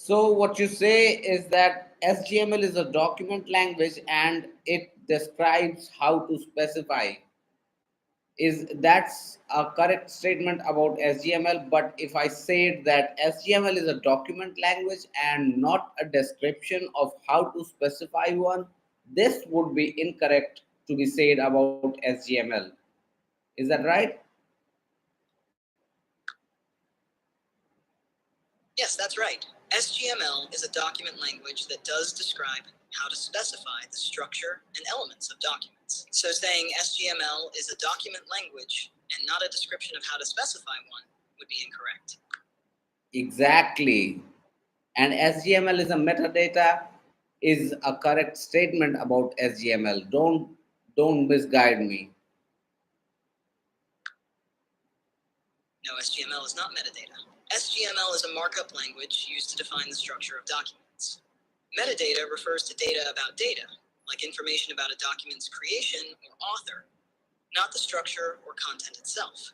So what you say is that SGML is a document language and it describes how to specify. Is that's a correct statement about SGML? But if I said that SGML is a document language and not a description of how to specify one, this would be incorrect to be said about SGML. Is that right? Yes, that's right. SGML is a document language that does describe how to specify the structure and elements of documents. So saying SGML is a document language and not a description of how to specify one would be incorrect. Exactly. And SGML is a metadata is a correct statement about SGML. Don't misguide me. No, SGML is not metadata. SGML is a markup language used to define the structure of documents. Metadata refers to data about data, like information about a document's creation or author, not the structure or content itself.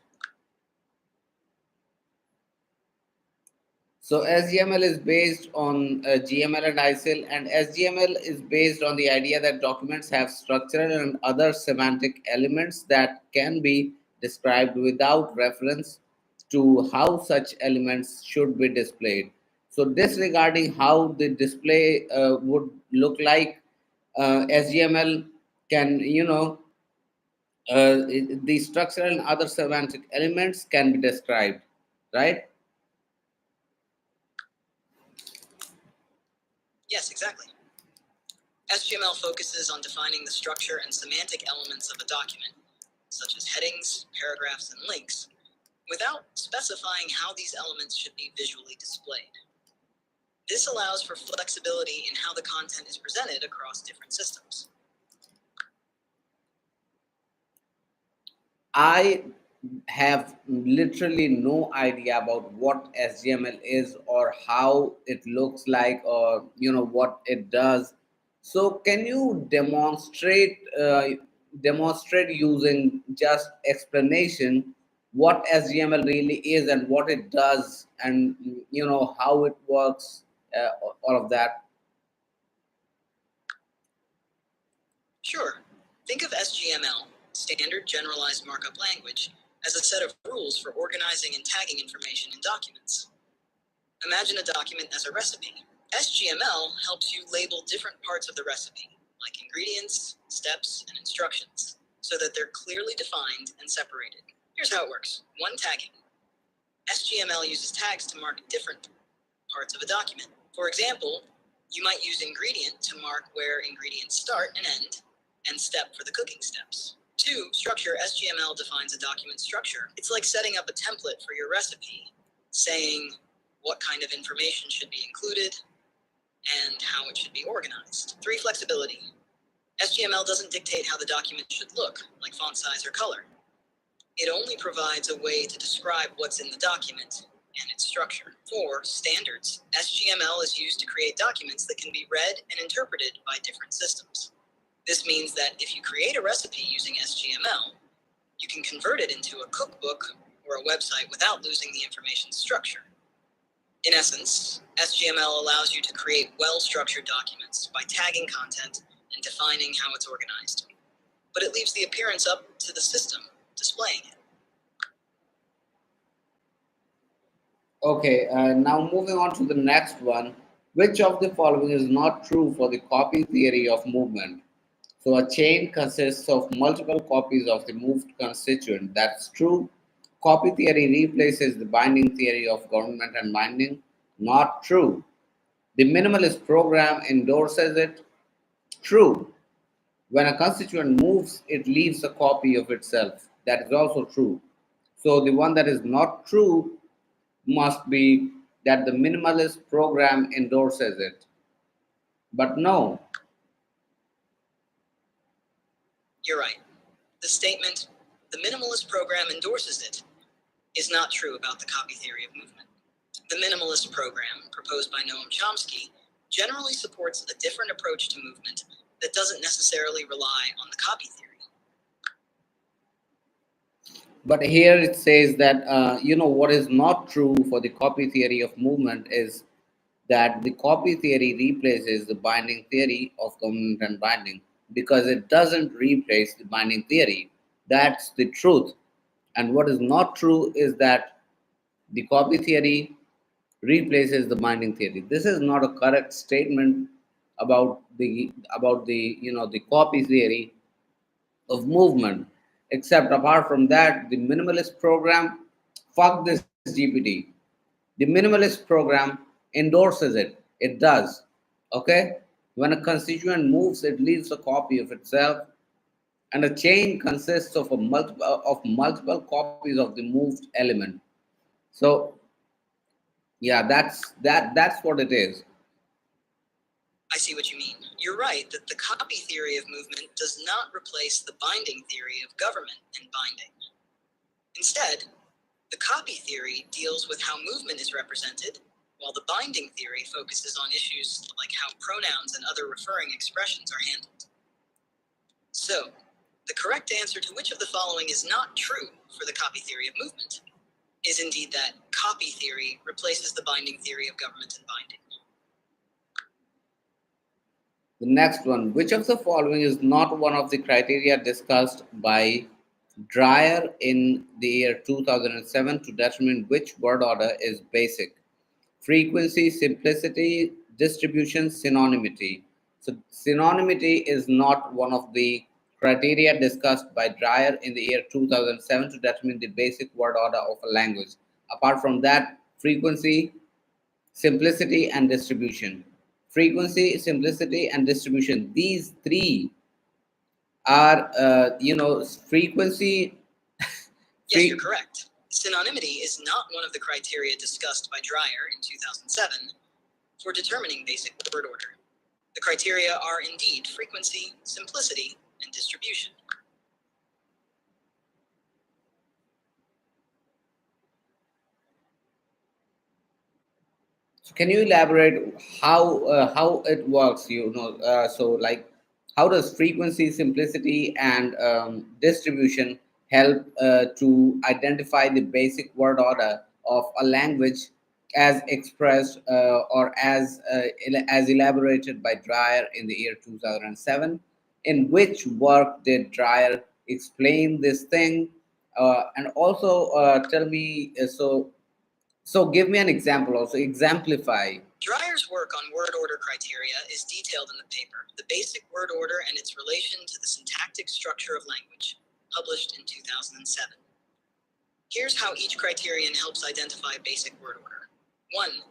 So SGML is based on GML and ISIL, and SGML is based on the idea that documents have structural and other semantic elements that can be described without reference to how such elements should be displayed. So disregarding how the display would look like, SGML can, the structural and other semantic elements can be described, right? Yes, exactly. SGML focuses on defining the structure and semantic elements of a document, such as headings, paragraphs, and links, without specifying how these elements should be visually displayed. This allows for flexibility in how the content is presented across different systems. I have literally no idea about what SGML is or how it looks like or what it does. So can you demonstrate using just explanation what SGML really is and what it does and how it works, all of that. Sure, think of SGML, Standard Generalized Markup Language, as a set of rules for organizing and tagging information in documents. Imagine a document as a recipe. SGML helps you label different parts of the recipe, like ingredients, steps, and instructions, so that they're clearly defined and separated. Here's how it works. 1. Tagging. SGML uses tags to mark different parts of a document. For example, you might use ingredient to mark where ingredients start and end, and step for the cooking steps. 2. Structure. SGML defines a document structure. It's like setting up a template for your recipe, saying what kind of information should be included and how it should be organized. 3. Flexibility. SGML doesn't dictate how the document should look, like font size or color. It only provides a way to describe what's in the document and its structure. 4. Standards. SGML is used to create documents that can be read and interpreted by different systems. This means that if you create a recipe using SGML, you can convert it into a cookbook or a website without losing the information's structure. In essence, SGML allows you to create well-structured documents by tagging content and defining how it's organized. But it leaves the appearance up to the system displaying it. Okay, now moving on to the next one. Which of the following is not true for the copy theory of movement? So a chain consists of multiple copies of the moved constituent. That's true. Copy theory replaces the binding theory of government and binding. Not true. The minimalist program endorses it. True. When a constituent moves, it leaves a copy of itself. That is also true. So the one that is not true must be that the minimalist program endorses it. But no. You're right. The statement, the minimalist program endorses it, is not true about the copy theory of movement. The minimalist program, proposed by Noam Chomsky, generally supports a different approach to movement that doesn't necessarily rely on the copy theory. But here it says that, what is not true for the copy theory of movement is that the copy theory replaces the binding theory of covenant and binding, because it doesn't replace the binding theory. That's the truth. And what is not true is that the copy theory replaces the binding theory. This is not a correct statement about the copy theory of movement. Except apart from that, the minimalist program, fuck this GPT. The minimalist program endorses it. It does. Okay? When a constituent moves, it leaves a copy of itself, and a chain consists of multiple copies of the moved element. So yeah, that's what it is. I see what you mean. You're right that the copy theory of movement does not replace the binding theory of government and binding. Instead, the copy theory deals with how movement is represented, while the binding theory focuses on issues like how pronouns and other referring expressions are handled. So, the correct answer to which of the following is not true for the copy theory of movement is indeed that copy theory replaces the binding theory of government and binding. The next one, which of the following is not one of the criteria discussed by Dreyer in the year 2007 to determine which word order is basic? Frequency, simplicity, distribution, synonymity. So, synonymity is not one of the criteria discussed by Dreyer in the year 2007 to determine the basic word order of a language. Apart from that, frequency, simplicity, and distribution. Frequency, simplicity, and distribution. These three are, frequency. Yes, you're correct. Synonymity is not one of the criteria discussed by Dreyer in 2007 for determining basic word order. The criteria are indeed frequency, simplicity, and distribution. So can you elaborate how it works? So like how does frequency, simplicity, and distribution help to identify the basic word order of a language as expressed as elaborated by Dreyer in the year 2007? In which work did Dreyer explain this thing? And also tell me so give me an example, also exemplify. Dreyer's work on word order criteria is detailed in the paper, The Basic Word Order and Its Relation to the Syntactic Structure of Language, published in 2007. Here's how each criterion helps identify basic word order. 1.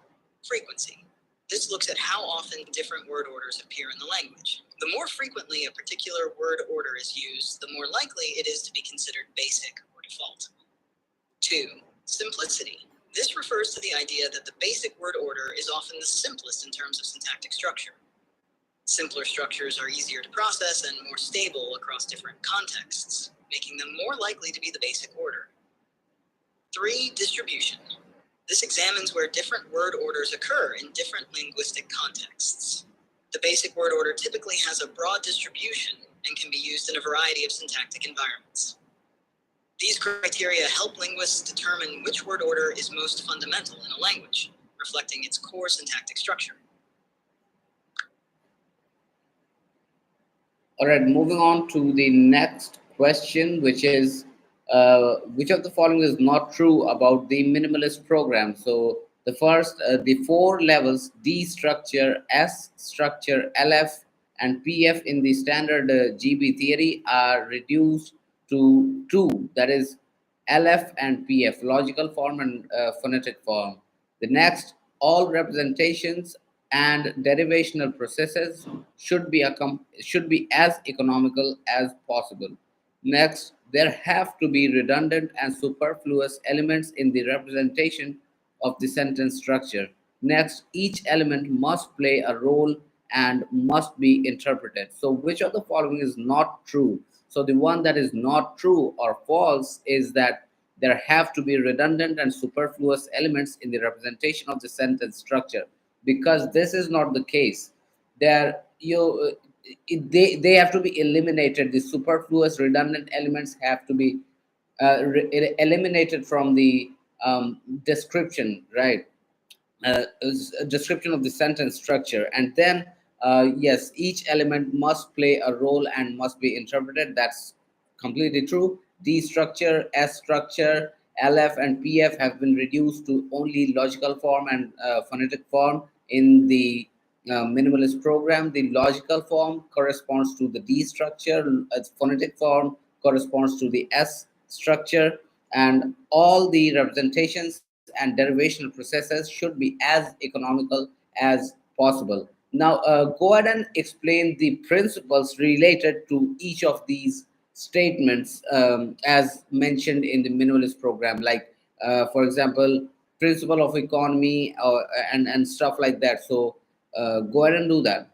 Frequency. This looks at how often different word orders appear in the language. The more frequently a particular word order is used, the more likely it is to be considered basic or default. 2. Simplicity. This refers to the idea that the basic word order is often the simplest in terms of syntactic structure. Simpler structures are easier to process and more stable across different contexts, making them more likely to be the basic order. 3. Distribution. This examines where different word orders occur in different linguistic contexts. The basic word order typically has a broad distribution and can be used in a variety of syntactic environments. These criteria help linguists determine which word order is most fundamental in a language, reflecting its core syntactic structure. All right, moving on to the next question, which is which of the following is not true about the minimalist program? So the first, the four levels D structure, S structure, LF, and PF in the standard GB theory are reduced to two, that is LF and PF, logical form and phonetic form. The next, all representations and derivational processes should be as economical as possible. Next, there have to be redundant and superfluous elements in the representation of the sentence structure. Next, each element must play a role and must be interpreted. So, which of the following is not true? So, the one that is not true or false is that there have to be redundant and superfluous elements in the representation of the sentence structure, because this is not the case. There, they have to be eliminated. The superfluous, redundant elements have to be eliminated from the description, right? is a description of the sentence structure, and then yes, each element must play a role and must be interpreted. That's completely true. D structure, S structure, LF and PF have been reduced to only logical form and phonetic form in the minimalist program. The logical form corresponds to the D structure, phonetic form corresponds to the S structure, and all the representations and derivational processes should be as economical as possible. Now, go ahead and explain the principles related to each of these statements as mentioned in the minimalist program, like, for example, principle of economy and stuff like that. So, go ahead and do that.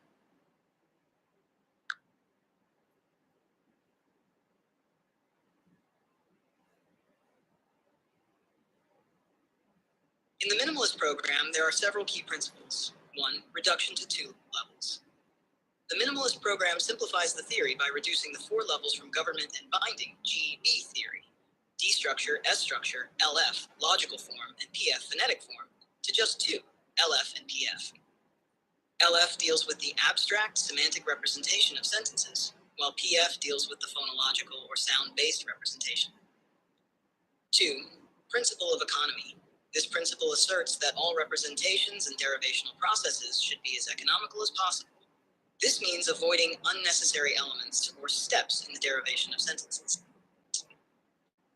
In the minimalist program, there are several key principles. 1. Reduction to 2 levels. The minimalist program simplifies the theory by reducing the 4 levels from government and binding, GB theory, D structure, S structure, LF, logical form, and PF, phonetic form, to just 2, LF and PF. LF deals with the abstract semantic representation of sentences, while PF deals with the phonological or sound-based representation. 2. Principle of economy. This principle asserts that all representations and derivational processes should be as economical as possible. This means avoiding unnecessary elements or steps in the derivation of sentences.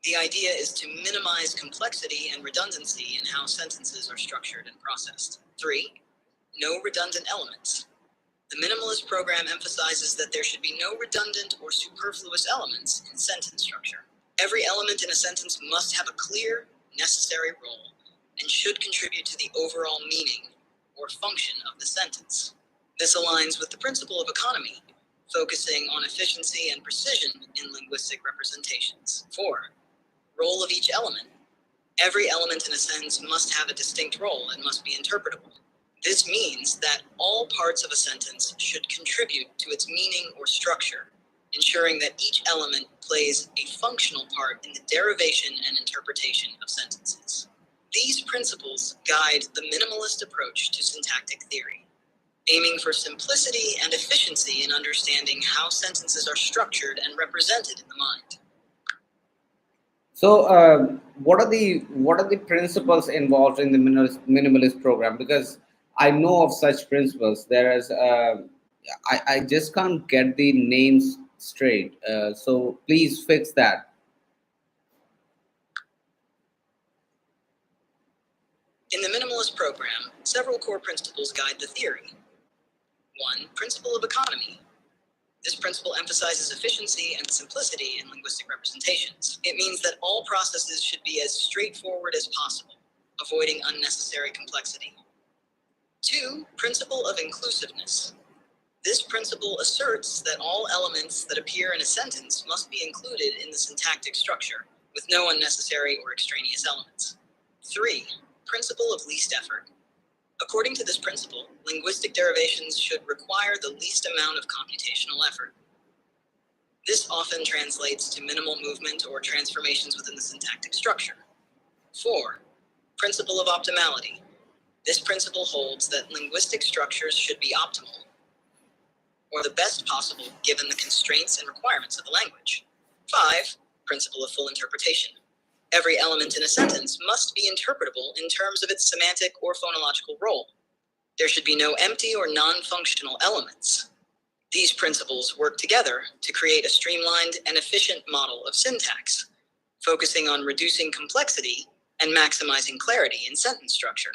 The idea is to minimize complexity and redundancy in how sentences are structured and processed. 3. No redundant elements. The minimalist program emphasizes that there should be no redundant or superfluous elements in sentence structure. Every element in a sentence must have a clear, necessary role and should contribute to the overall meaning or function of the sentence. This aligns with the principle of economy, focusing on efficiency and precision in linguistic representations. 4. Role of each element. Every element in a sentence must have a distinct role and must be interpretable. This means that all parts of a sentence should contribute to its meaning or structure, ensuring that each element plays a functional part in the derivation and interpretation of sentences. These principles guide the minimalist approach to syntactic theory, aiming for simplicity and efficiency in understanding how sentences are structured and represented in the mind. So, what are the principles involved in the minimalist program? Because I know of such principles. There is, I just can't get the names straight. So please fix that. In the minimalist program, several core principles guide the theory. 1. Principle of economy. This principle emphasizes efficiency and simplicity in linguistic representations. It means that all processes should be as straightforward as possible, avoiding unnecessary complexity. 2. Principle of inclusiveness. This principle asserts that all elements that appear in a sentence must be included in the syntactic structure, with no unnecessary or extraneous elements. 3. Principle of least effort. According to this principle, linguistic derivations should require the least amount of computational effort. This often translates to minimal movement or transformations within the syntactic structure. 4. Principle of optimality. This principle holds that linguistic structures should be optimal, or the best possible given the constraints and requirements of the language. 5. Principle of full interpretation. Every element in a sentence must be interpretable in terms of its semantic or phonological role. There should be no empty or non-functional elements. These principles work together to create a streamlined and efficient model of syntax, focusing on reducing complexity and maximizing clarity in sentence structure.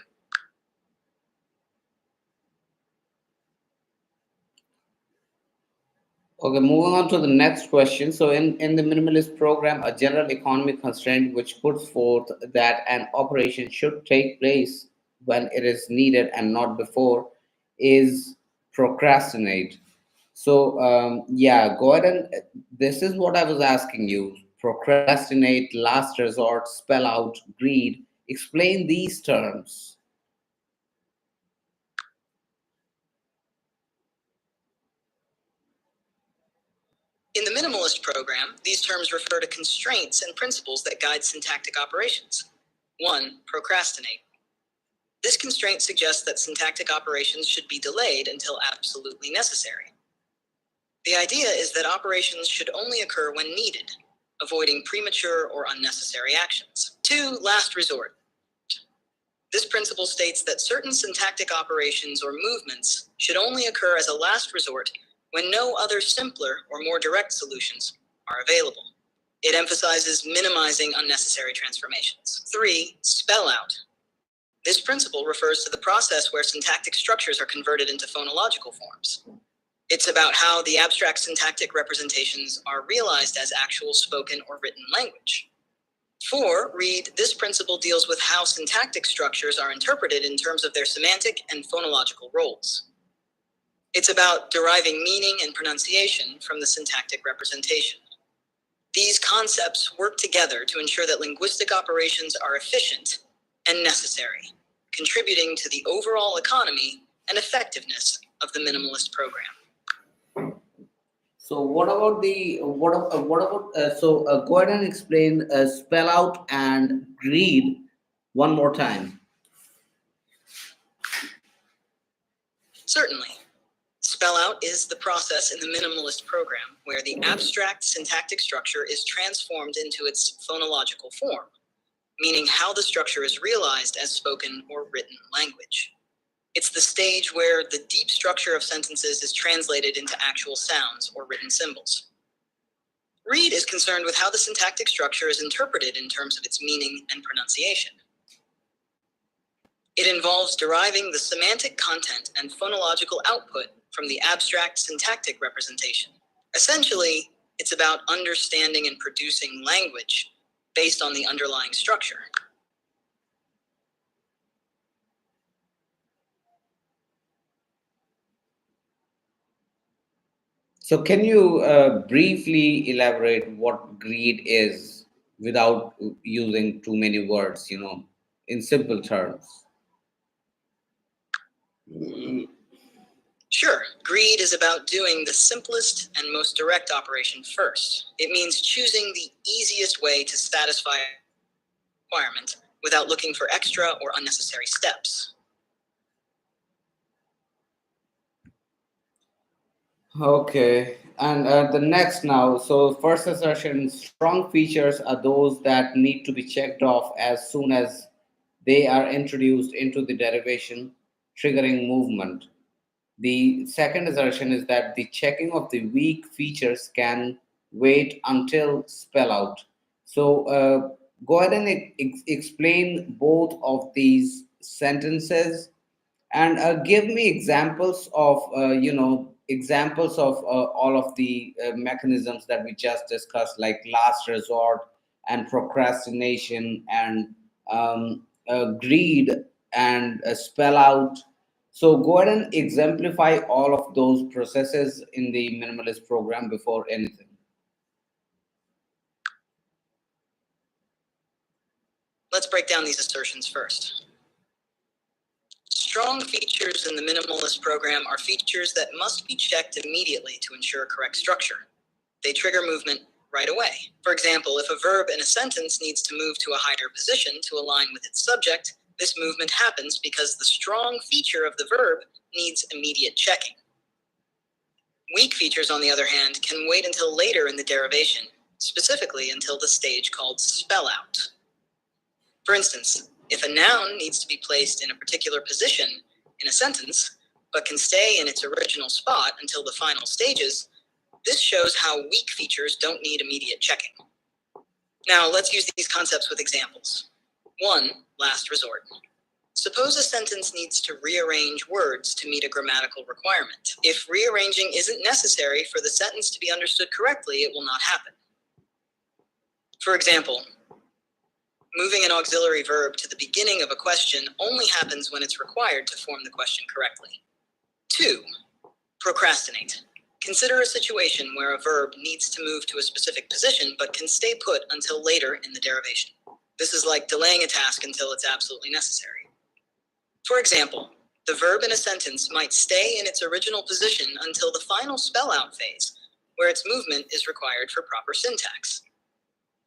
Okay, moving on to the next question. So, in the minimalist program, a general economic constraint which puts forth that an operation should take place when it is needed and not before is procrastinate. So, yeah, go ahead and this is what I was asking you. Procrastinate, last resort, spell out, greed. Explain these terms. In the minimalist program, these terms refer to constraints and principles that guide syntactic operations. 1. Procrastinate. This constraint suggests that syntactic operations should be delayed until absolutely necessary. The idea is that operations should only occur when needed, avoiding premature or unnecessary actions. 2. Last resort. This principle states that certain syntactic operations or movements should only occur as a last resort when no other simpler or more direct solutions are available. It emphasizes minimizing unnecessary transformations. 3. Spell out. This principle refers to the process where syntactic structures are converted into phonological forms. It's about how the abstract syntactic representations are realized as actual spoken or written language. 4. Read, this principle deals with how syntactic structures are interpreted in terms of their semantic and phonological roles. It's about deriving meaning and pronunciation from the syntactic representation. These concepts work together to ensure that linguistic operations are efficient and necessary, contributing to the overall economy and effectiveness of the minimalist program. So what about go ahead and explain spell out and read one more time. Certainly. Spell out is the process in the minimalist program where the abstract syntactic structure is transformed into its phonological form, meaning how the structure is realized as spoken or written language. It's the stage where the deep structure of sentences is translated into actual sounds or written symbols. Read is concerned with how the syntactic structure is interpreted in terms of its meaning and pronunciation. It involves deriving the semantic content and phonological output from the abstract syntactic representation. Essentially, it's about understanding and producing language based on the underlying structure. So can you briefly elaborate what greed is without using too many words, in simple terms? Sure. Greed is about doing the simplest and most direct operation first. It means choosing the easiest way to satisfy a requirement without looking for extra or unnecessary steps. Okay, and the next now. So first assertion: strong features are those that need to be checked off as soon as they are introduced into the derivation, triggering movement. The second assertion is that the checking of the weak features can wait until spell out. So go ahead and explain both of these sentences and give me examples of all of the mechanisms that we just discussed, like last resort and procrastination and greed and spell out. So go ahead and exemplify all of those processes in the minimalist program before anything. Let's break down these assertions first. Strong features in the minimalist program are features that must be checked immediately to ensure correct structure. They trigger movement right away. For example, if a verb in a sentence needs to move to a higher position to align with its subject, this movement happens because the strong feature of the verb needs immediate checking. Weak features, on the other hand, can wait until later in the derivation, specifically until the stage called spell out. For instance, if a noun needs to be placed in a particular position in a sentence, but can stay in its original spot until the final stages, this shows how weak features don't need immediate checking. Now, let's use these concepts with examples. 1. Last resort. Suppose a sentence needs to rearrange words to meet a grammatical requirement. If rearranging isn't necessary for the sentence to be understood correctly, it will not happen. For example, moving an auxiliary verb to the beginning of a question only happens when it's required to form the question correctly. 2. Procrastinate. Consider a situation where a verb needs to move to a specific position but can stay put until later in the derivation. This is like delaying a task until it's absolutely necessary. For example, the verb in a sentence might stay in its original position until the final spell-out phase, where its movement is required for proper syntax.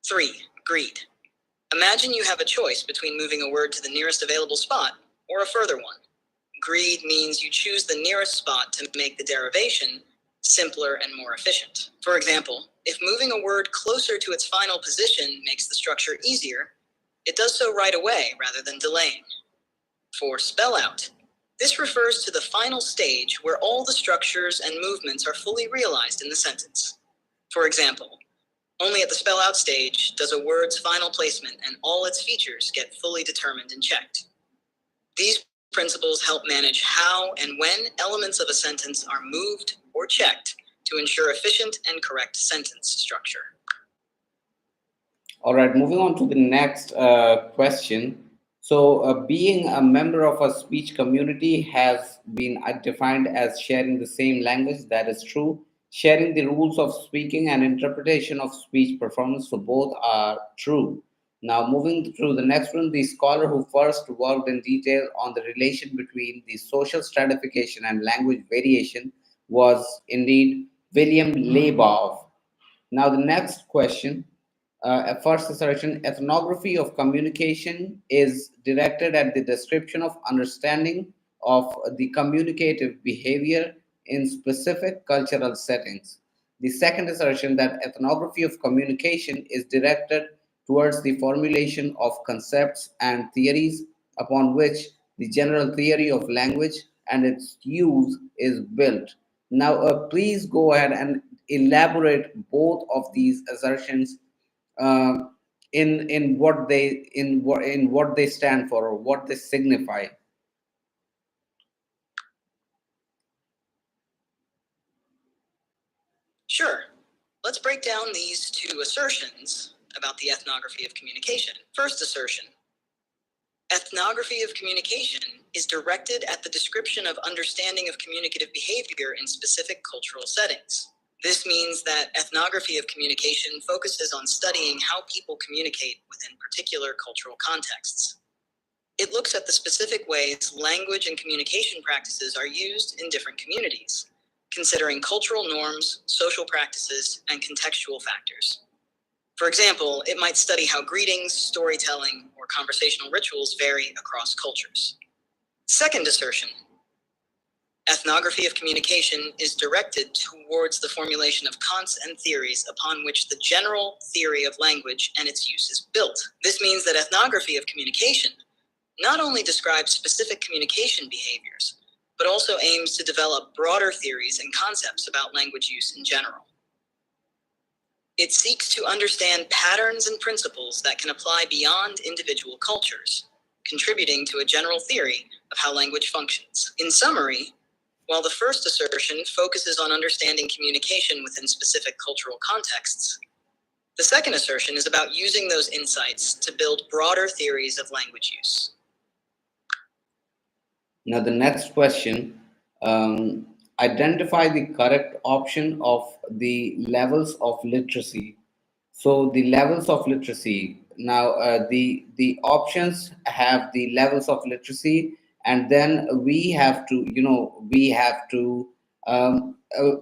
3. Greed. Imagine you have a choice between moving a word to the nearest available spot Or a further one. Greed means you choose the nearest spot to make the derivation simpler and more efficient. For example, if moving a word closer to its final position makes the structure easier, it does so right away rather than delaying. For spell out, this refers to the final stage where all the structures and movements are fully realized in the sentence. For example, only at the spell out stage does a word's final placement and all its features get fully determined and checked. These principles help manage how and when elements of a sentence are moved or checked to ensure efficient and correct sentence structure. All right, moving on to the next question. So, being a member of a speech community has been defined as sharing the same language. That is true. Sharing the rules of speaking and interpretation of speech performance. So, both are true. Now, moving to the next one, the scholar who first worked in detail on the relation between the social stratification and language variation was indeed William Labov. Now, the next question, first assertion, ethnography of communication is directed at the description of understanding of the communicative behavior in specific cultural settings. The second assertion, that ethnography of communication is directed towards the formulation of concepts and theories upon which the general theory of language and its use is built. Now, please go ahead and elaborate both of these assertions, uh, in what they in what they stand for or what they signify. Sure. Let's break down these two assertions about the ethnography of communication. First assertion. Ethnography of communication is directed at the description of understanding of communicative behavior in specific cultural settings. This means that ethnography of communication focuses on studying how people communicate within particular cultural contexts. It looks at the specific ways language and communication practices are used in different communities, considering cultural norms, social practices, and contextual factors. For example, it might study how greetings, storytelling, or conversational rituals vary across cultures. Second assertion. Ethnography of communication is directed towards the formulation of concepts and theories upon which the general theory of language and its use is built. This means that ethnography of communication not only describes specific communication behaviors, but also aims to develop broader theories and concepts about language use in general. It seeks to understand patterns and principles that can apply beyond individual cultures, contributing to a general theory of how language functions. In summary, while the first assertion focuses on understanding communication within specific cultural contexts, the second assertion is about using those insights to build broader theories of language use. Now, the next question, identify the correct option of the levels of literacy. So, the levels of literacy. Now, the options have the levels of literacy, and then we have to, we have to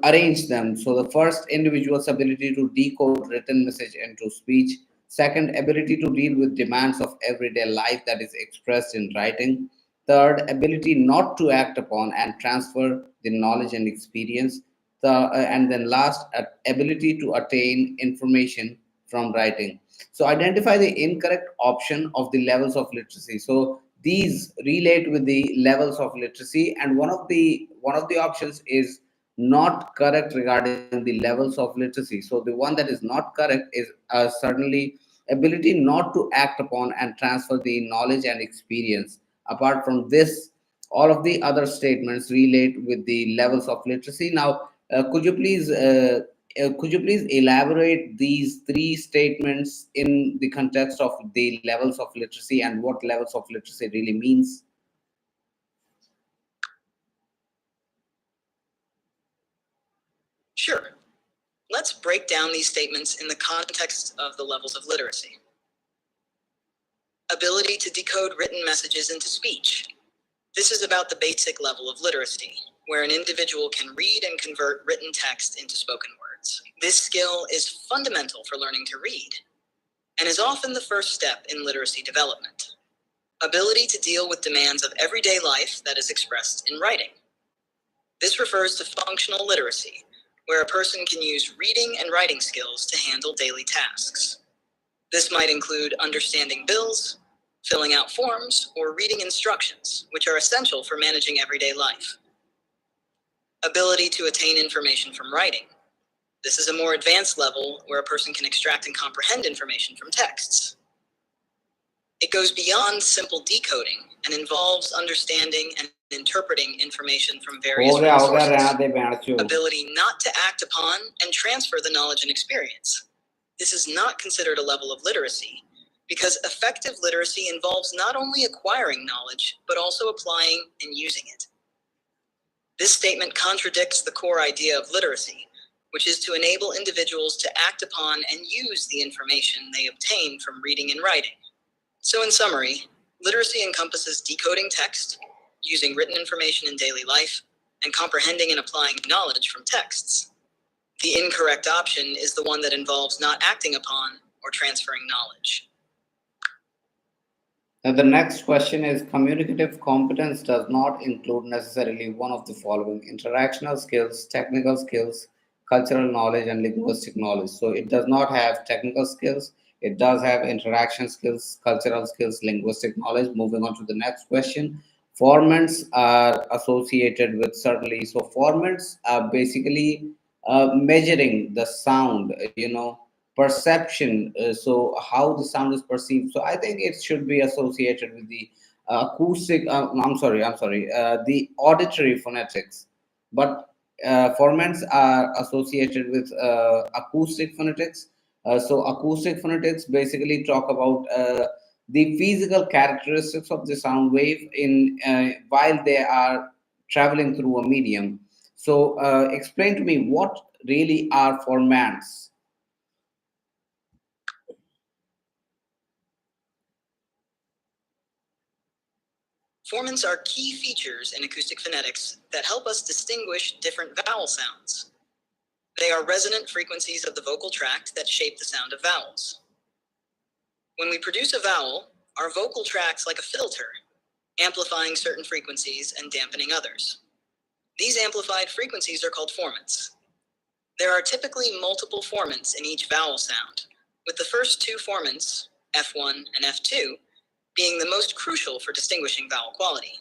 arrange them. So, the first, individual's ability to decode written message into speech. Second, ability to deal with demands of everyday life that is expressed in writing. Third, ability not to act upon and transfer the knowledge and experience. And then last, ability to attain information from writing. So identify the incorrect option of the levels of literacy. So these relate with the levels of literacy, and one of the options is not correct regarding the levels of literacy. So the one that is not correct is certainly ability not to act upon and transfer the knowledge and experience. Apart from this, all of the other statements relate with the levels of literacy. Now, could you please elaborate these three statements in the context of the levels of literacy and what levels of literacy really means? Sure. Let's break down these statements in the context of the levels of literacy. Ability to decode written messages into speech. This is about the basic level of literacy, where an individual can read and convert written text into spoken words. This skill is fundamental for learning to read and is often the first step in literacy development. Ability to deal with demands of everyday life that is expressed in writing. This refers to functional literacy, where a person can use reading and writing skills to handle daily tasks. This might include understanding bills, filling out forms, or reading instructions, which are essential for managing everyday life. Ability to attain information from writing. This is a more advanced level where a person can extract and comprehend information from texts. It goes beyond simple decoding and involves understanding and interpreting information from various हो गया sources. रहना दे band चो Ability not to act upon and transfer the knowledge and experience. This is not considered a level of literacy because effective literacy involves not only acquiring knowledge, but also applying and using it. This statement contradicts the core idea of literacy, which is to enable individuals to act upon and use the information they obtain from reading and writing. So in summary, literacy encompasses decoding text, using written information in daily life, and comprehending and applying knowledge from texts. The incorrect option is the one that involves not acting upon or transferring knowledge. Now, the next question is communicative competence does not include necessarily one of the following interactional skills, technical skills, cultural knowledge, and linguistic knowledge. So, it does not have technical skills, it does have interaction skills, cultural skills, linguistic knowledge. Moving on to the next question. Formants are associated with certainly. So, formants are basically measuring the sound, perception, so how the sound is perceived. So I think it should be associated with the acoustic, I'm sorry, the auditory phonetics, but formants are associated with acoustic phonetics. So acoustic phonetics basically talk about the physical characteristics of the sound wave in while they are traveling through a medium. So explain to me what really are formants. Formants are key features in acoustic phonetics that help us distinguish different vowel sounds. They are resonant frequencies of the vocal tract that shape the sound of vowels. When we produce a vowel, our vocal tract's like a filter, amplifying certain frequencies and dampening others. These amplified frequencies are called formants. There are typically multiple formants in each vowel sound, with the first two formants, F1 and F2, being the most crucial for distinguishing vowel quality.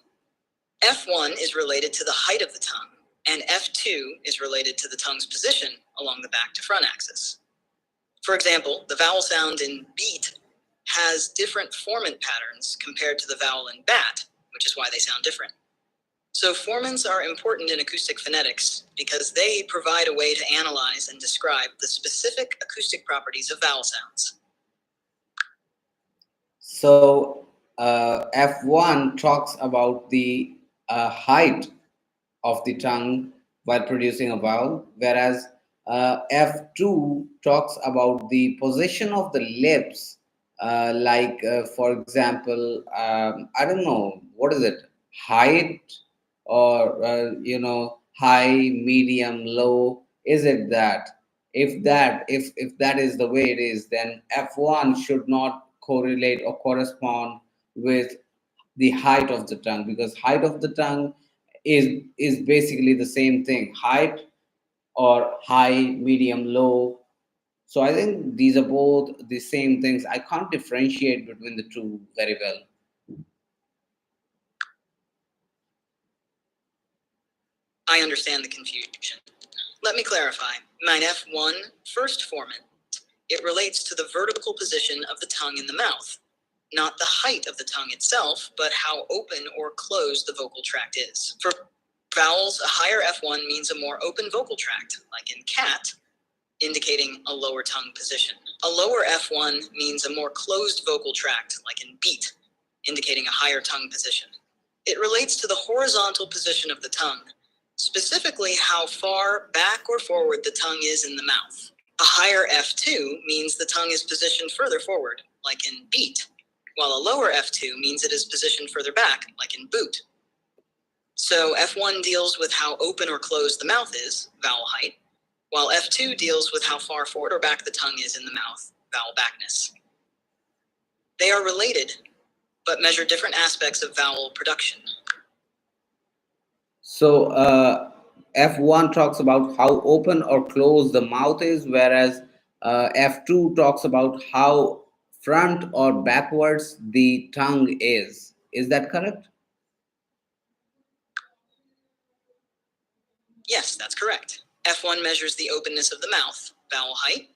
F1 is related to the height of the tongue, and F2 is related to the tongue's position along the back to front axis. For example, the vowel sound in beat has different formant patterns compared to the vowel in bat, which is why they sound different. So formants are important in acoustic phonetics because they provide a way to analyze and describe the specific acoustic properties of vowel sounds. So F1 talks about the height of the tongue while producing a vowel, whereas F2 talks about the position of the lips. For example, I don't know, what is it? Height or, high, medium, low? Is it that? If that is the way it is, then F1 should not correlate or correspond with the height of the tongue, because height of the tongue is basically the same thing, height or high, medium, low. So I think these are both the same things. I can't differentiate between the two very well. I understand the confusion. Let me clarify. Mine F1 first formant. It relates to the vertical position of the tongue in the mouth, not the height of the tongue itself, but how open or closed the vocal tract is. For vowels, a higher F1 means a more open vocal tract, like in cat, indicating a lower tongue position. A lower F1 means a more closed vocal tract, like in beat, indicating a higher tongue position. It relates to the horizontal position of the tongue, specifically how far back or forward the tongue is in the mouth. A higher F2 means the tongue is positioned further forward, like in beat, while a lower F2 means it is positioned further back, like in boot. So F1 deals with how open or closed the mouth is, vowel height, while F2 deals with how far forward or back the tongue is in the mouth, vowel backness. They are related, but measure different aspects of vowel production. So F1 talks about how open or closed the mouth is, whereas F2 talks about how front or backwards the tongue is. Is that correct? Yes, that's correct. F1 measures the openness of the mouth, vowel height,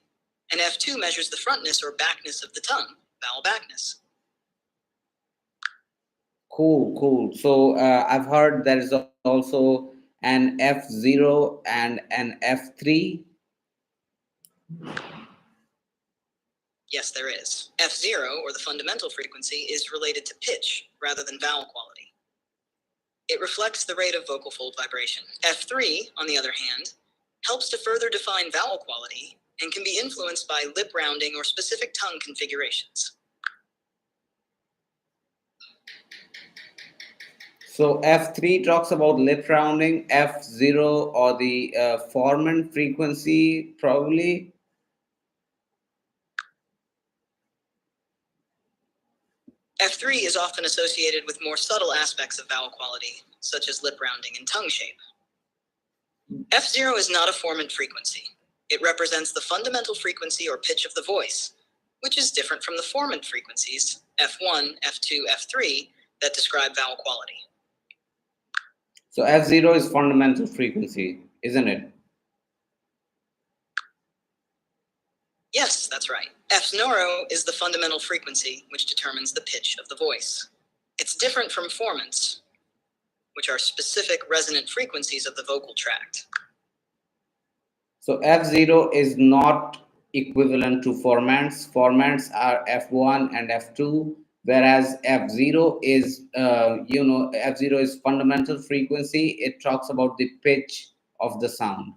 and F2 measures the frontness or backness of the tongue, vowel backness. Cool, cool. So I've heard there is also an F0 and an F3. Yes, there is. F0, or the fundamental frequency, is related to pitch rather than vowel quality. It reflects the rate of vocal fold vibration. F3, on the other hand, helps to further define vowel quality and can be influenced by lip rounding or specific tongue configurations. So F3 talks about lip rounding, F0 or the formant frequency probably. F3 is often associated with more subtle aspects of vowel quality, such as lip rounding and tongue shape. F0 is not a formant frequency. It represents the fundamental frequency or pitch of the voice, which is different from the formant frequencies, F1, F2, F3, that describe vowel quality. So F0 is fundamental frequency, isn't it? Yes, that's right. F0 is the fundamental frequency which determines the pitch of the voice. It's different from formants, which are specific resonant frequencies of the vocal tract. So F0 is not equivalent to formants. Formants are F1 and F2, whereas F0 is, F0 is fundamental frequency. It talks about the pitch of the sound.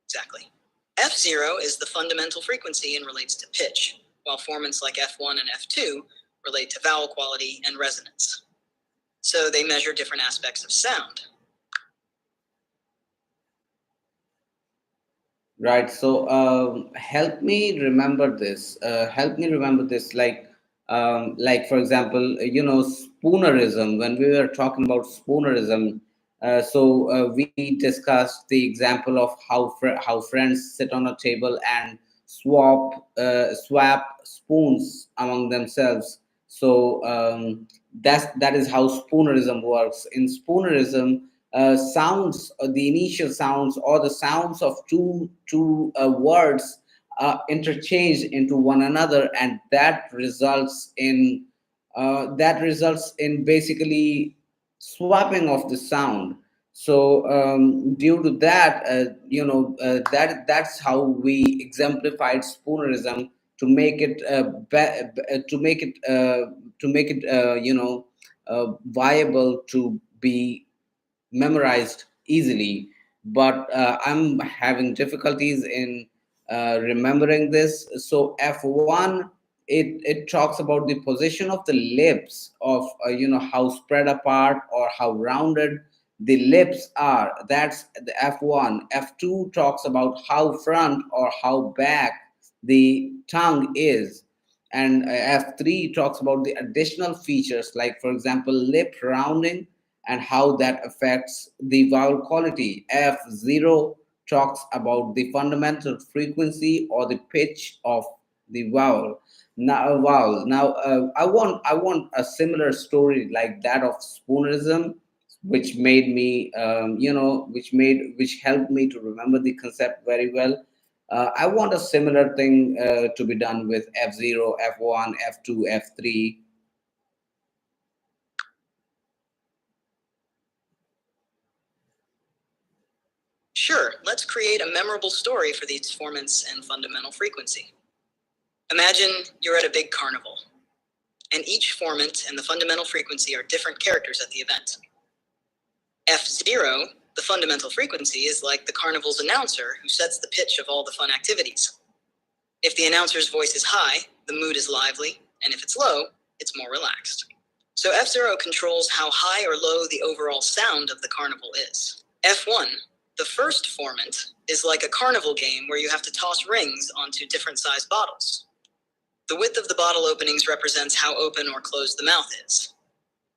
Exactly. F0 is the fundamental frequency and relates to pitch, while formants like F1 and F2 relate to vowel quality and resonance. So they measure different aspects of sound. Right. So help me remember this. Like for example, spoonerism. When we were talking about spoonerism, we discussed the example of how friends sit on a table and swap spoons among themselves. So that is how spoonerism works. In spoonerism, the initial sounds or the sounds of two words interchange into one another, and that results in basically swapping of the sound. So due to that, that's how we exemplified spoonerism to make it viable to be memorized easily. But I'm having difficulties in remembering this. So F1, it talks about the position of the lips, of how spread apart or how rounded the lips are. That's the F1. F2 talks about how front or how back the tongue is. And F3 talks about the additional features, like for example lip rounding, and how that affects the vowel quality. F0 talks about the fundamental frequency or the pitch of the vowel. Now, I want a similar story like that of spoonerism, which made me, which helped me to remember the concept very well. I want a similar thing to be done with F0, F1, F2, F3. Sure, let's create a memorable story for these formants and fundamental frequency. Imagine you're at a big carnival, and each formant and the fundamental frequency are different characters at the event. F0, the fundamental frequency, is like the carnival's announcer who sets the pitch of all the fun activities. If the announcer's voice is high, the mood is lively, and if it's low, it's more relaxed. So F0 controls how high or low the overall sound of the carnival is. F1, the first formant, is like a carnival game where you have to toss rings onto different sized bottles. The width of the bottle openings represents how open or closed the mouth is.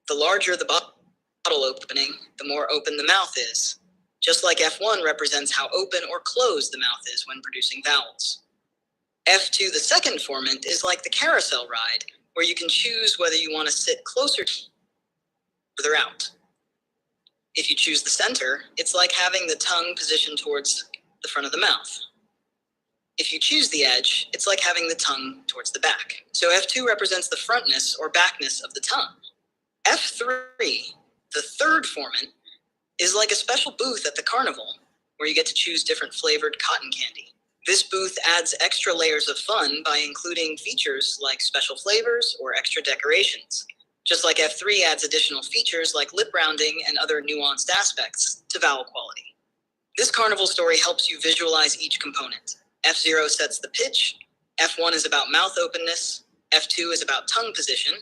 The larger the bottle opening, the more open the mouth is. Just like F1 represents how open or closed the mouth is when producing vowels. F2, the second formant, is like the carousel ride, where you can choose whether you want to sit closer or further out. If you choose the center, it's like having the tongue positioned towards the front of the mouth. If you choose the edge, it's like having the tongue towards the back. So F2 represents the frontness or backness of the tongue. F3, the third formant, is like a special booth at the carnival, where you get to choose different flavored cotton candy. This booth adds extra layers of fun by including features like special flavors or extra decorations. Just like F3 adds additional features like lip rounding and other nuanced aspects to vowel quality. This carnival story helps you visualize each component. F0 sets the pitch, F1 is about mouth openness, F2 is about tongue position,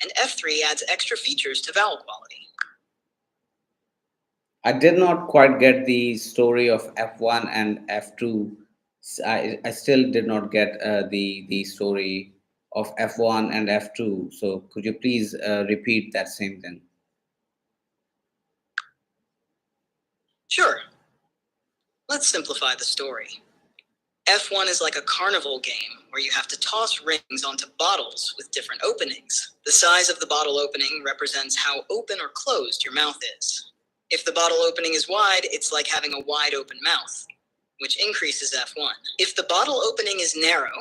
and F3 adds extra features to vowel quality. I did not quite get the story of F1 and F2. I still did not get the story of F1 and F2. So could you please repeat that same thing? Sure. Let's simplify the story. F1 is like a carnival game where you have to toss rings onto bottles with different openings. The size of the bottle opening represents how open or closed your mouth is. If the bottle opening is wide, it's like having a wide open mouth, which increases F1. If the bottle opening is narrow,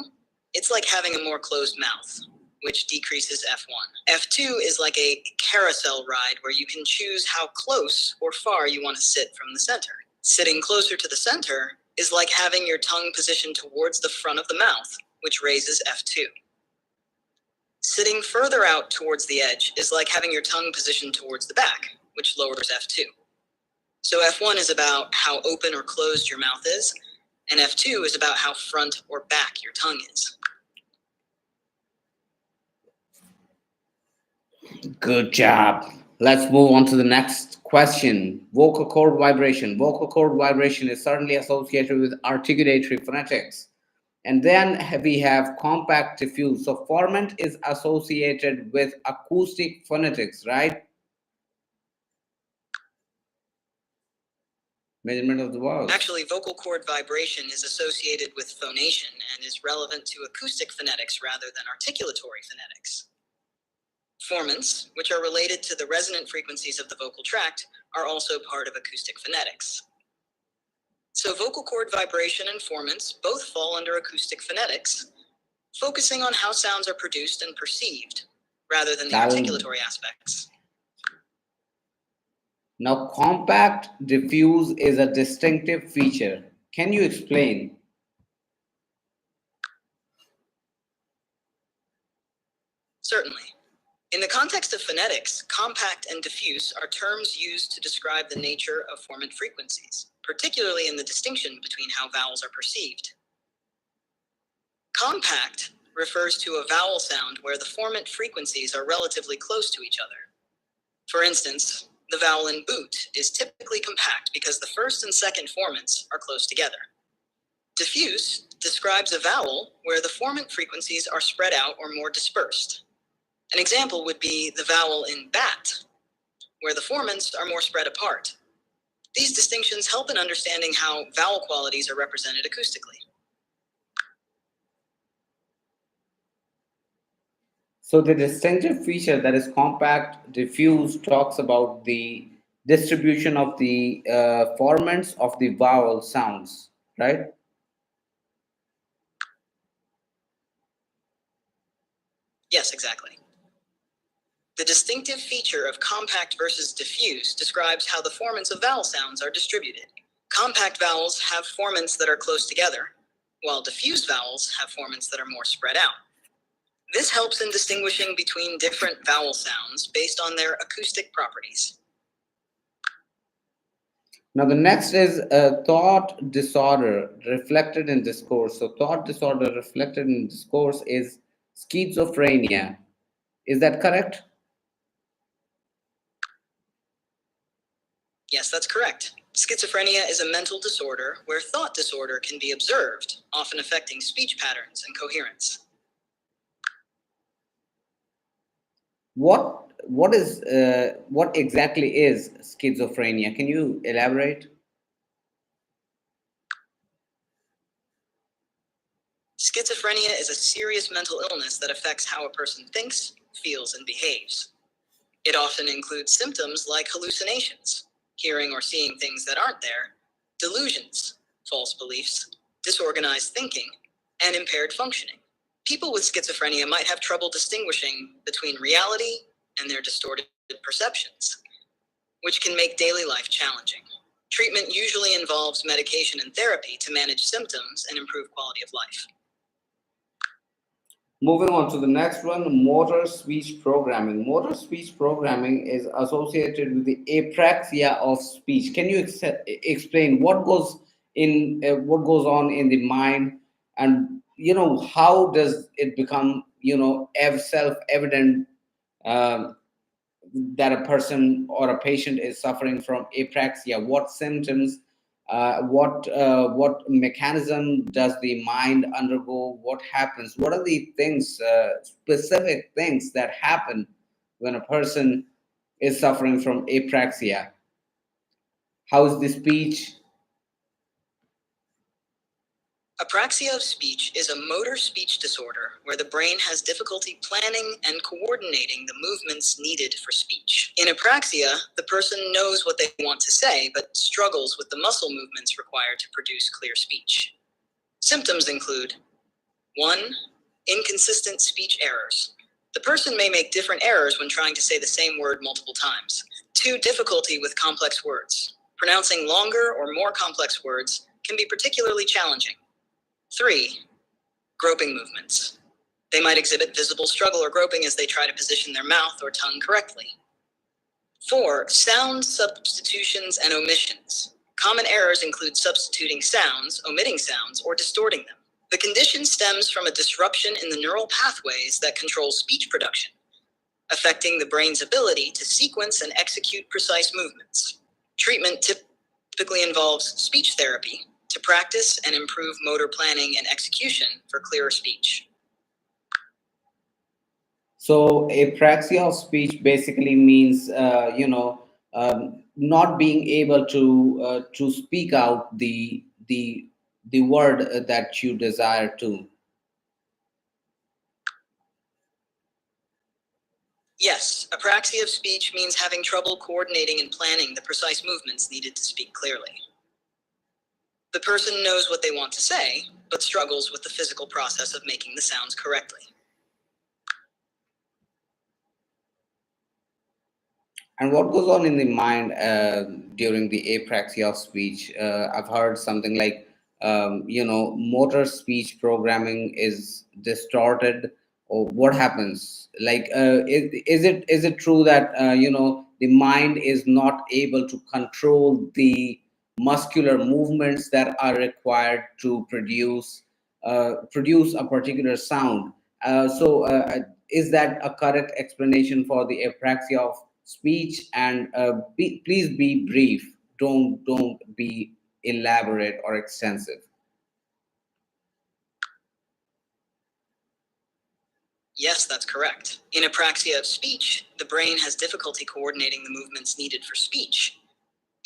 it's like having a more closed mouth, which decreases F1. F2 is like a carousel ride where you can choose how close or far you want to sit from the center. Sitting closer to the center is like having your tongue positioned towards the front of the mouth, which raises F2. Sitting further out towards the edge is like having your tongue positioned towards the back, which lowers F2. So F1 is about how open or closed your mouth is, and F2 is about how front or back your tongue is. Good job. Let's move on to the next question. Vocal cord vibration. Vocal cord vibration is certainly associated with articulatory phonetics. And then we have compact diffuse. So formant is associated with acoustic phonetics, right? Measurement of the vowels. Actually, vocal cord vibration is associated with phonation and is relevant to acoustic phonetics rather than articulatory phonetics. Formants, which are related to the resonant frequencies of the vocal tract, are also part of acoustic phonetics. So vocal cord vibration and formants both fall under acoustic phonetics, focusing on how sounds are produced and perceived, rather than the articulatory aspects. Now, compact diffuse is a distinctive feature. Can you explain? Certainly. In the context of phonetics, compact and diffuse are terms used to describe the nature of formant frequencies, particularly in the distinction between how vowels are perceived. Compact refers to a vowel sound where the formant frequencies are relatively close to each other. For instance, the vowel in boot is typically compact because the first and second formants are close together. Diffuse describes a vowel where the formant frequencies are spread out or more dispersed. An example would be the vowel in bat, where the formants are more spread apart. These distinctions help in understanding how vowel qualities are represented acoustically. So the distinctive feature that is compact diffuse talks about the distribution of the formants of the vowel sounds, right? Yes, exactly. The distinctive feature of compact versus diffuse describes how the formants of vowel sounds are distributed. Compact vowels have formants that are close together, while diffuse vowels have formants that are more spread out. This helps in distinguishing between different vowel sounds based on their acoustic properties. Now, the next is thought disorder reflected in discourse. So, thought disorder reflected in discourse is schizophrenia. Is that correct? Yes, that's correct. Schizophrenia is a mental disorder where thought disorder can be observed, often affecting speech patterns and coherence. What exactly is schizophrenia? Can you elaborate? Schizophrenia is a serious mental illness that affects how a person thinks, feels, and behaves. It often includes symptoms like hallucinations, hearing or seeing things that aren't there, delusions, false beliefs, disorganized thinking, and impaired functioning. People with schizophrenia might have trouble distinguishing between reality and their distorted perceptions, which can make daily life challenging. Treatment usually involves medication and therapy to manage symptoms and improve quality of life. Moving on to the next one, motor speech programming. Motor speech programming is associated with the apraxia of speech. Can you explain what goes on in the mind, and how does it become self-evident um, that a person or a patient is suffering from apraxia? What symptoms, what mechanism does the mind undergo? What happens? What are the things, specific things that happen when a person is suffering from apraxia? How is the speech? Apraxia of speech is a motor speech disorder where the brain has difficulty planning and coordinating the movements needed for speech. In apraxia, the person knows what they want to say but struggles with the muscle movements required to produce clear speech. Symptoms include 1. Inconsistent speech errors. The person may make different errors when trying to say the same word multiple times. 2. Difficulty with complex words. Pronouncing longer or more complex words can be particularly challenging. 3. Groping movements. They might exhibit visible struggle or groping as they try to position their mouth or tongue correctly. 4. Sound substitutions and omissions. Common errors include substituting sounds, omitting sounds, or distorting them. The condition stems from a disruption in the neural pathways that control speech production, affecting the brain's ability to sequence and execute precise movements. Treatment typically involves speech therapy to practice and improve motor planning and execution for clearer speech. So apraxia of speech basically means not being able to speak out the word that you desire to. Yes, apraxia of speech means having trouble coordinating and planning the precise movements needed to speak clearly. The person knows what they want to say, but struggles with the physical process of making the sounds correctly. And what goes on in the mind during the apraxia of speech? I've heard something like, motor speech programming is distorted, or what happens? Like, is it true that the mind is not able to control the muscular movements that are required to produce a particular sound? Is that a correct explanation for the apraxia of speech? And please be brief. Don't be elaborate or extensive. Yes, that's correct. In apraxia of speech, the brain has difficulty coordinating the movements needed for speech,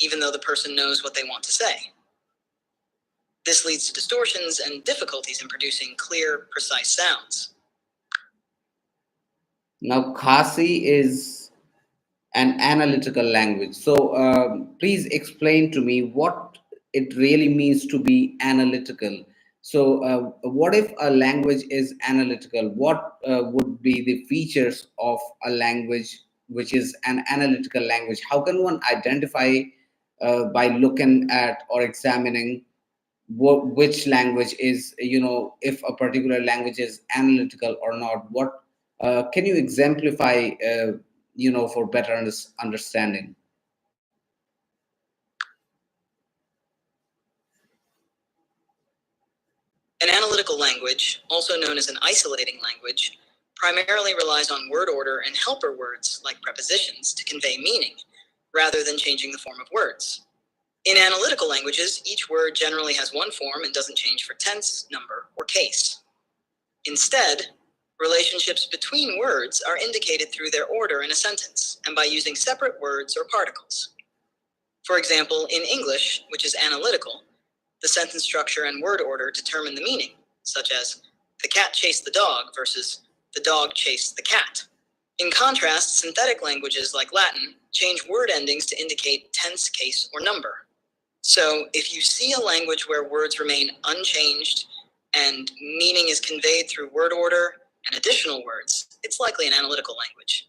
even though the person knows what they want to say. This leads to distortions and difficulties in producing clear, precise sounds. Now, Khasi is an analytical language. So please explain to me what it really means to be analytical. So what if a language is analytical? What would be the features of a language which is an analytical language? How can one identify by looking at or examining which language is, if a particular language is analytical or not? What can you exemplify for better understanding? An analytical language, also known as an isolating language, primarily relies on word order and helper words like prepositions to convey meaning, rather than changing the form of words. In analytical languages, each word generally has one form and doesn't change for tense, number, or case. Instead, Relationships between words are indicated through their order in a sentence and by using separate words or particles. For example, in English, which is analytical, the sentence structure and word order determine the meaning, such as the cat chased the dog versus the dog chased the cat. In contrast, synthetic languages like Latin change word endings to indicate tense, case, or number. So if you see a language where words remain unchanged and meaning is conveyed through word order and additional words, it's likely an analytical language.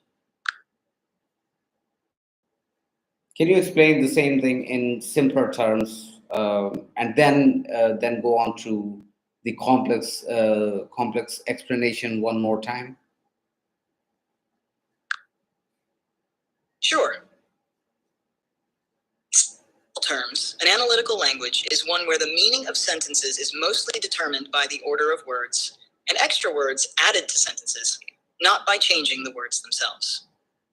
Can you explain the same thing in simpler terms, and then go on to the complex explanation one more time? Sure. Terms, an analytical language is one where the meaning of sentences is mostly determined by the order of words and extra words added to sentences, not by changing the words themselves.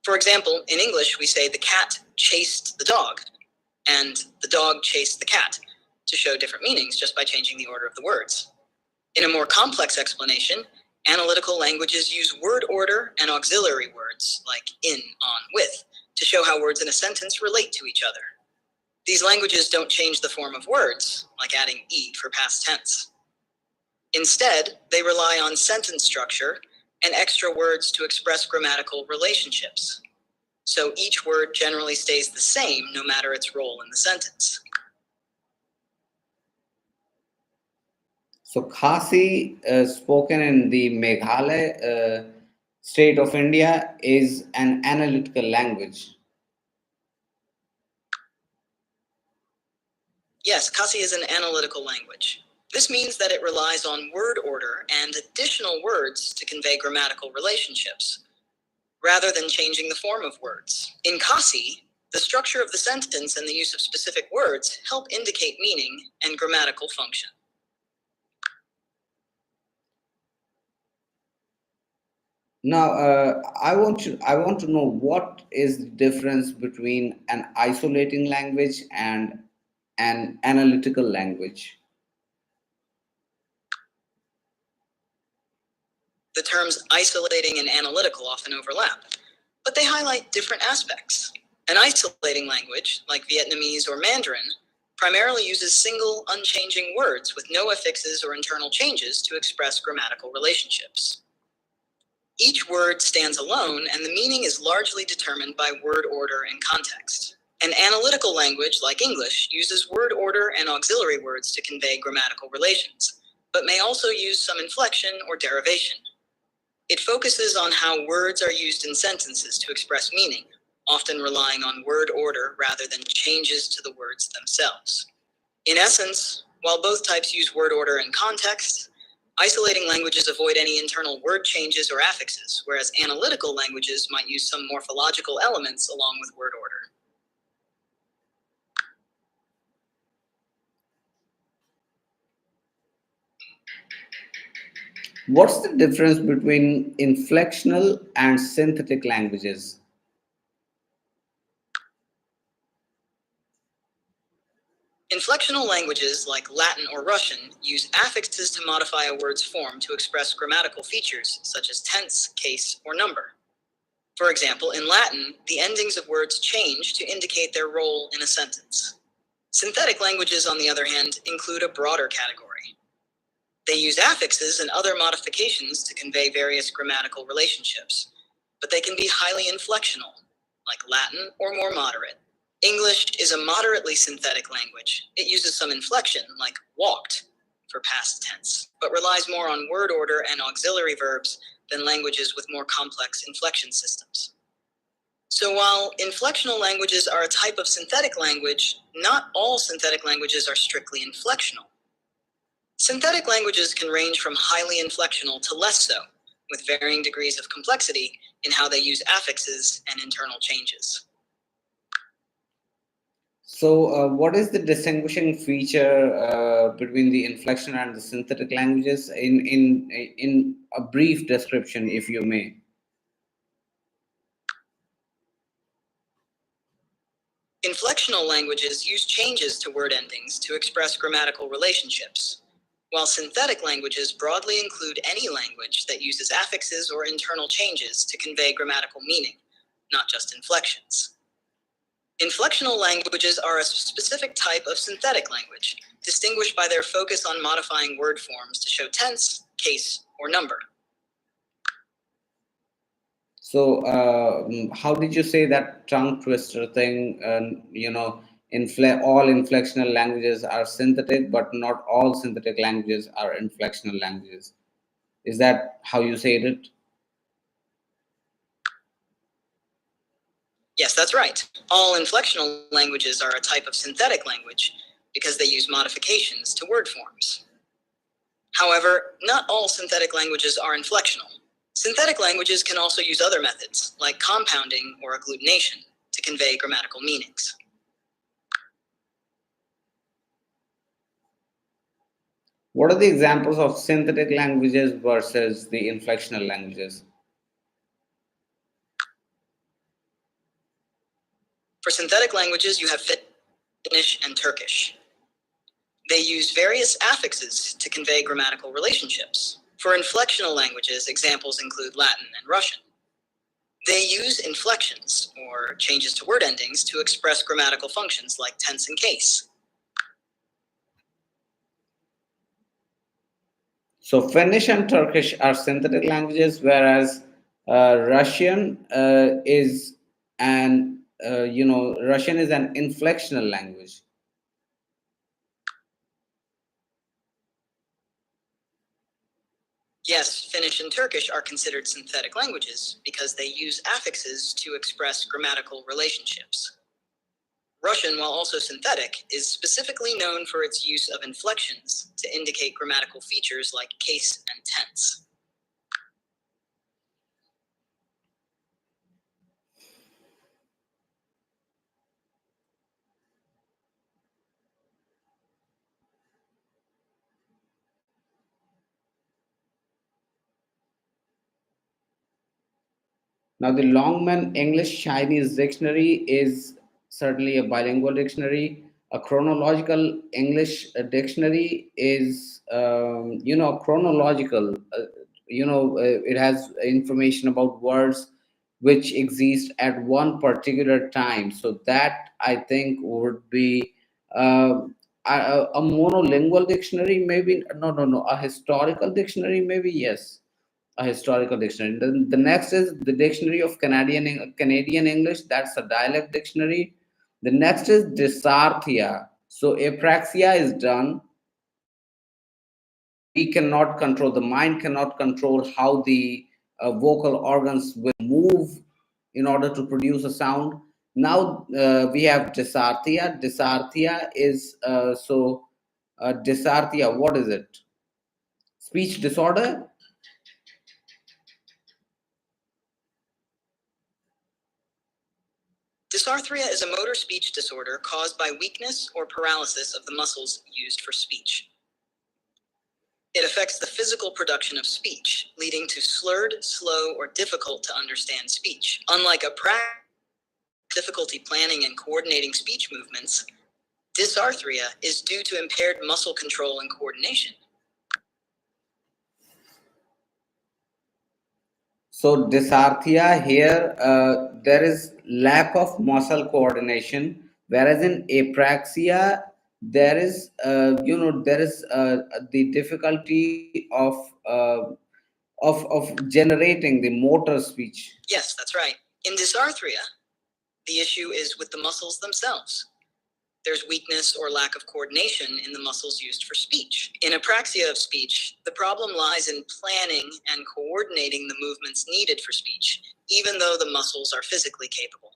For example, in English, we say the cat chased the dog and the dog chased the cat to show different meanings just by changing the order of the words. In a more complex explanation, analytical languages use word order and auxiliary words like in, on, with to show how words in a sentence relate to each other. These languages don't change the form of words, like adding e for past tense. Instead, they rely on sentence structure and extra words to express grammatical relationships. So each word generally stays the same no matter its role in the sentence. So Khasi, spoken in the Meghalaya state of India, is an analytical language. Yes, Khasi is an analytical language. This means that it relies on word order and additional words to convey grammatical relationships, rather than changing the form of words. In Khasi, the structure of the sentence and the use of specific words help indicate meaning and grammatical function. Now, I want to know what is the difference between an isolating language and an analytical language. The terms isolating and analytical often overlap, but they highlight different aspects. An isolating language, like Vietnamese or Mandarin, primarily uses single, unchanging words with no affixes or internal changes to express grammatical relationships. Each word stands alone, and the meaning is largely determined by word order and context. An analytical language, like English, uses word order and auxiliary words to convey grammatical relations, but may also use some inflection or derivation. It focuses on how words are used in sentences to express meaning, often relying on word order rather than changes to the words themselves. In essence, while both types use word order and context, isolating languages avoid any internal word changes or affixes, whereas analytical languages might use some morphological elements along with word order. What's the difference between inflectional and synthetic languages? Inflectional languages like Latin or Russian use affixes to modify a word's form to express grammatical features such as tense, case, or number. For example, in Latin, the endings of words change to indicate their role in a sentence. Synthetic languages, on the other hand, include a broader category. They use affixes and other modifications to convey various grammatical relationships, but they can be highly inflectional, like Latin, or more moderate. English is a moderately synthetic language. It uses some inflection, like walked, for past tense, but relies more on word order and auxiliary verbs than languages with more complex inflection systems. So while inflectional languages are a type of synthetic language, not all synthetic languages are strictly inflectional. Synthetic languages can range from highly inflectional to less so, with varying degrees of complexity in how they use affixes and internal changes. So, what is the distinguishing feature between the inflection and the synthetic languages in a brief description, if you may? Inflectional languages use changes to word endings to express grammatical relationships, while synthetic languages broadly include any language that uses affixes or internal changes to convey grammatical meaning, not just inflections. Inflectional languages are a specific type of synthetic language, distinguished by their focus on modifying word forms to show tense, case, or number. So, how did you say that tongue twister thing? All inflectional languages are synthetic, but not all synthetic languages are inflectional languages. Is that how you said it? Yes, that's right. All inflectional languages are a type of synthetic language because they use modifications to word forms. However, not all synthetic languages are inflectional. Synthetic languages can also use other methods, like compounding or agglutination, to convey grammatical meanings. What are the examples of synthetic languages versus the inflectional languages? For synthetic languages, you have Finnish and Turkish. They use various affixes to convey grammatical relationships. For inflectional languages, examples include Latin and Russian. They use inflections, or changes to word endings, to express grammatical functions like tense and case. So Finnish and Turkish are synthetic languages, whereas Russian is Russian is an inflectional language. Yes, Finnish and Turkish are considered synthetic languages because they use affixes to express grammatical relationships. Russian, while also synthetic, is specifically known for its use of inflections to indicate grammatical features like case and tense. Now, the Longman English Chinese Dictionary is certainly a bilingual dictionary. A chronological English dictionary is, chronological. It has information about words which exist at one particular time. So that I think would be a monolingual dictionary, maybe. No. A historical dictionary, maybe, yes, a historical dictionary. The next is the Dictionary of Canadian English. That's a dialect dictionary. The next is dysarthia. So apraxia is done. We cannot control, the mind cannot control how the vocal organs will move in order to produce a sound. Now we have dysarthia. Dysarthia is dysarthia. What is it? Speech disorder. Dysarthria is a motor speech disorder caused by weakness or paralysis of the muscles used for speech. It affects the physical production of speech, leading to slurred, slow, or difficult to understand speech. Unlike difficulty planning and coordinating speech movements, dysarthria is due to impaired muscle control and coordination. So dysarthria here, there is lack of muscle coordination, whereas in apraxia, there is, the difficulty of generating the motor speech. Yes, that's right. In dysarthria, the issue is with the muscles themselves. There's weakness or lack of coordination in the muscles used for speech. In apraxia of speech, the problem lies in planning and coordinating the movements needed for speech, even though the muscles are physically capable.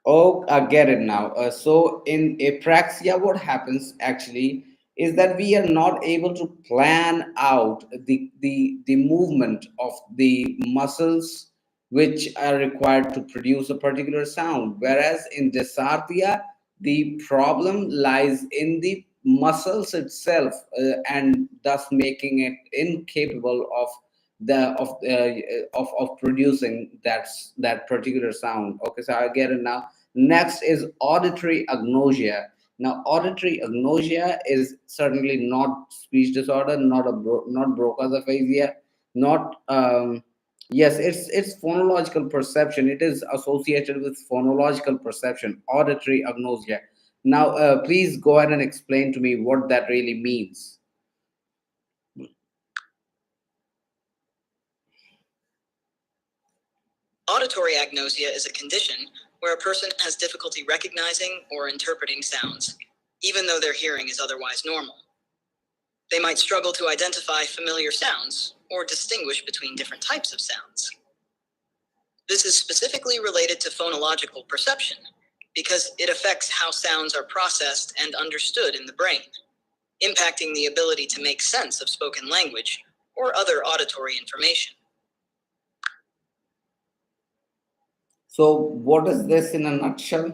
Oh, I get it now. So in apraxia, what happens actually is that we are not able to plan out the movement of the muscles which are required to produce a particular sound. Whereas in dysarthria, the problem lies in the muscles itself, and thus making it incapable of producing that particular sound. Okay, so I get it now. Next is auditory agnosia. Now, auditory agnosia is certainly not speech disorder, not not Broca's aphasia, not yes, it's phonological perception. It is associated with phonological perception, auditory agnosia. Now, please go ahead and explain to me what that really means. Auditory agnosia is a condition where a person has difficulty recognizing or interpreting sounds, even though their hearing is otherwise normal. They might struggle to identify familiar sounds or distinguish between different types of sounds. This is specifically related to phonological perception because it affects how sounds are processed and understood in the brain, impacting the ability to make sense of spoken language or other auditory information. So, what is this in a nutshell?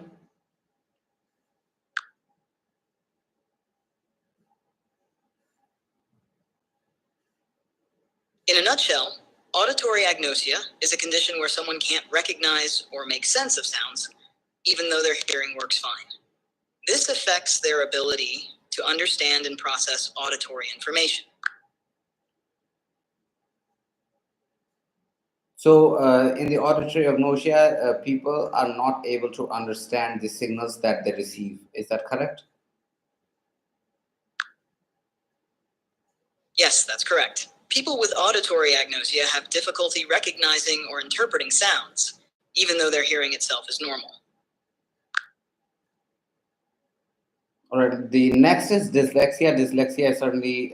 In a nutshell, auditory agnosia is a condition where someone can't recognize or make sense of sounds, even though their hearing works fine. This affects their ability to understand and process auditory information. So, in the auditory agnosia, people are not able to understand the signals that they receive. Is that correct? Yes, that's correct. People with auditory agnosia have difficulty recognizing or interpreting sounds, even though their hearing itself is normal. All right. The next is dyslexia. Dyslexia is certainly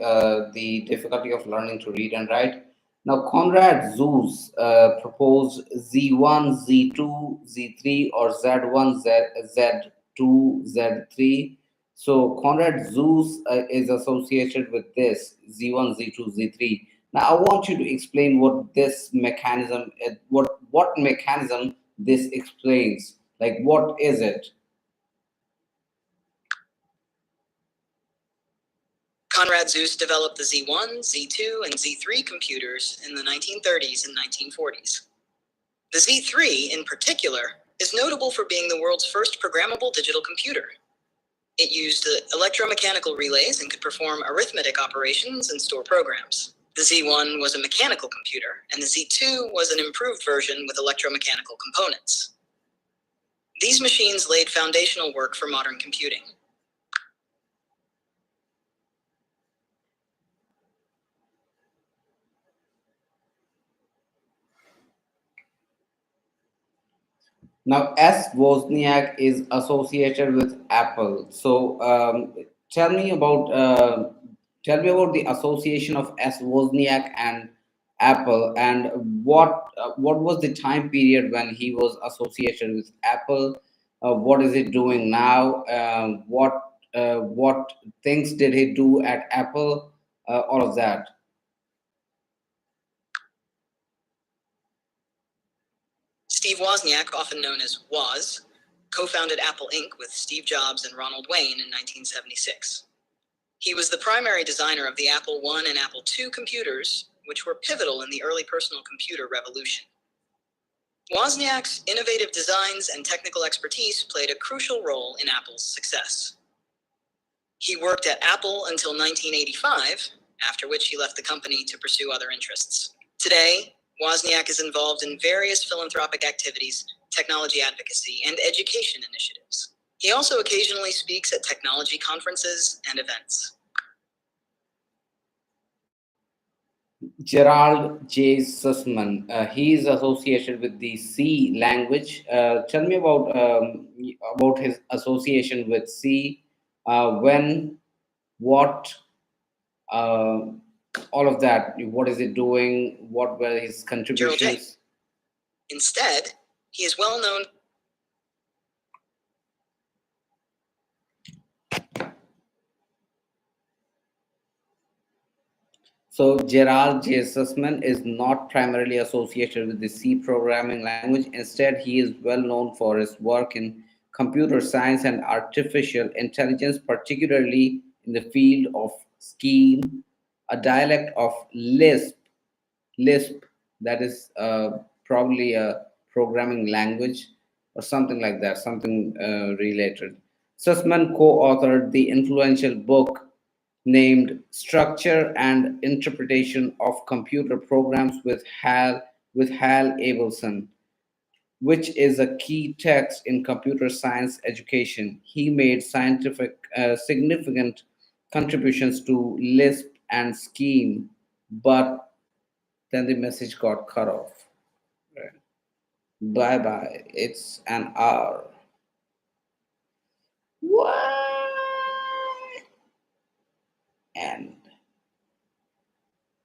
the difficulty of learning to read and write. Now, Conrad Zuse proposed Z1, Z2, Z3, or Z1, Z2, Z3. So, Conrad Zuse is associated with this Z1, Z2, Z3. Now, I want you to explain what this mechanism, what mechanism this explains. Like, what is it? Conrad Zuse developed the Z1, Z2, and Z3 computers in the 1930s and 1940s. The Z3, in particular, is notable for being the world's first programmable digital computer. It used electromechanical relays and could perform arithmetic operations and store programs. The Z1 was a mechanical computer, and the Z2 was an improved version with electromechanical components. These machines laid foundational work for modern computing. Now, S. Wozniak is associated with Apple. So, tell me about the association of S. Wozniak and Apple, and what was the time period when he was associated with Apple? What is he doing now? What things did he do at Apple? All of that. Steve Wozniak, often known as Woz, co-founded Apple Inc. with Steve Jobs and Ronald Wayne in 1976. He was the primary designer of the Apple I and Apple II computers, which were pivotal in the early personal computer revolution. Wozniak's innovative designs and technical expertise played a crucial role in Apple's success. He worked at Apple until 1985, after which he left the company to pursue other interests. Today, Wozniak is involved in various philanthropic activities, technology advocacy, and education initiatives. He also occasionally speaks at technology conferences and events. Gerald J. Sussman. He is associated with the C language. Tell me about his association with C. When, what, uh, all of that. What is it doing? What were his Gerald J. contributions? Instead, he is well known. So Gerald J. Sussman is not primarily associated with the C programming language. Instead, he is well known for his work in computer science and artificial intelligence, particularly in the field of Scheme, a dialect of Lisp. Lisp, that is probably a programming language or something like that, something related. Sussman co-authored the influential book named Structure and Interpretation of Computer Programs with Hal Abelson, which is a key text in computer science education. He made significant contributions to Lisp and Scheme, but then the message got cut off. Bye bye. It's an hour.